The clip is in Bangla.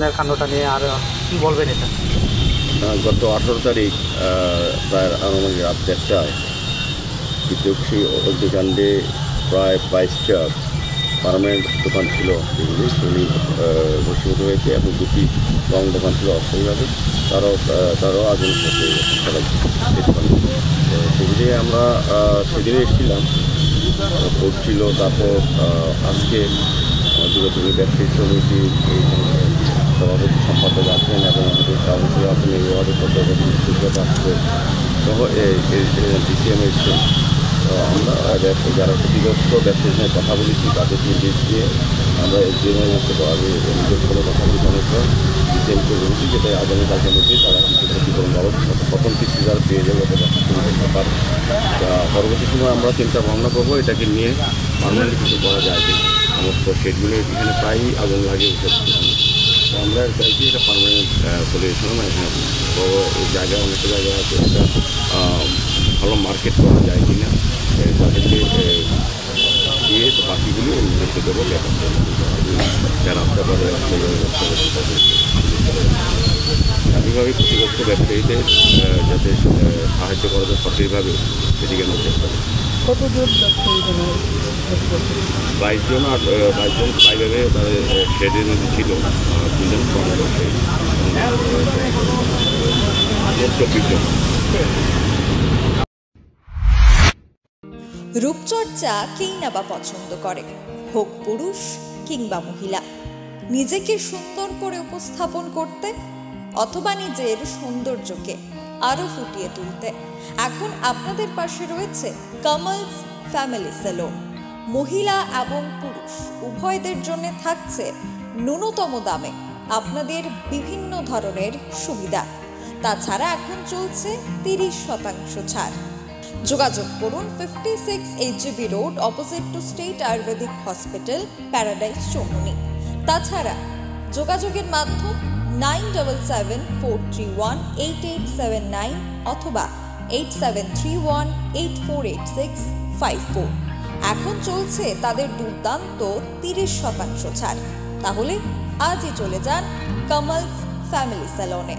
খুনের কাণ্ডটা নিয়ে আর কি বলবেন এটা? গত 18 তারিখ প্রায় আনুমানিক রাত 1টায় দ্বিতীয়ক্ষী অগ্নিকাণ্ডে প্রায় 22টা পার্মানেন্ট দোকান ছিল, যেগুলি সেগুলি ভস্মীভূত হয়েছে এবং 2টি রং দোকান ছিল অস্থায়ীভাবে, তারও আগুন হয়ে গেছে সবাই সেই দোকান। তো সেগুলি আমরা সেদিনে এসেছিলাম, করছিল। তারপর আজকে দুর্গাপুরের ব্যবসায়ী সমিতির এই সভাপতি সম্পাদক আছেন এবং আমাদের কাউন্সিলর আছেন, এই ওয়ার্ডের সদস্য আসছে সহ ডিসিএম এসছেন। তো আমরা যারা ক্ষতিগ্রস্ত ব্যবসায়ীর সঙ্গে কথা বলেছি, তাদের নির্দেশ দিয়ে আমরা এসডিএমের মধ্যে নিজের কোনো কথা বলি অনেক ডিসিএমকে বলেছি, যেটা আগামী কালকের মধ্যেই তারা কিছু ক্ষতিপূরণ বাবদ প্রথম কিস্তি যারা পেয়ে যাবে ব্যাপার। পরবর্তী সময় আমরা চিন্তা ভাবনা করবো এটাকে নিয়ে পার্মানেন্ট কিছু করা যায় যে সমস্ত শেডগুলো এখানে প্রায়ই আগুন লাগিয়ে উঠেছে। তো আমরা চাইছি এটা পার্মানেন্ট সলিউশন, এখানে বড় জায়গায় অনেক জায়গা আছে, এটা ভালো মার্কেট করা যায় কিনা তাদেরকে দিয়ে বাকিগুলো রেখে দেবো যারা আসতে পারে স্বাভাবিকভাবে ক্ষতিগ্রস্ত ব্যবসায়ীদের যাতে সাহায্য করা যায় সঠিকভাবে সেদিকে আমরা চেষ্টা করি। কতজন ব্যবসায়ী 22 জন, আর 22 জন প্রাইভেটে তাদের শেডের মধ্যে ছিল, 2 জন ব্যবসায়ী, 24 জন। রূপচর্চা কেই না বা পছন্দ করে, হোক পুরুষ কিংবা মহিলা। নিজেকে সুন্দর করে উপস্থাপন করতে অথবা নিজের সৌন্দর্যকে আরো ফুটিয়ে তুলতে এখন আপনাদের পাশে রয়েছে কামালস ফ্যামিলি সেলুন। মহিলা এবং পুরুষ উভয়দের জন্য থাকছে ন্যূনতম দামে আপনাদের বিভিন্ন ধরনের সুবিধা। তাছাড়া এখন চলছে 30% ছাড়। যোগাযোগ করুন 56 HGB road, opposite to state Ayurvedic hospital, Paradise, Chowmuhani. তাছাড়া যোগাযোগের মাধ্যম 9774318879 অথবা 8731848654। এখন চলছে তাদের দুর্দান্ত 30% ছাড়। তাহলে আজই চলে যান কামালস ফ্যামিলি সেলুনে।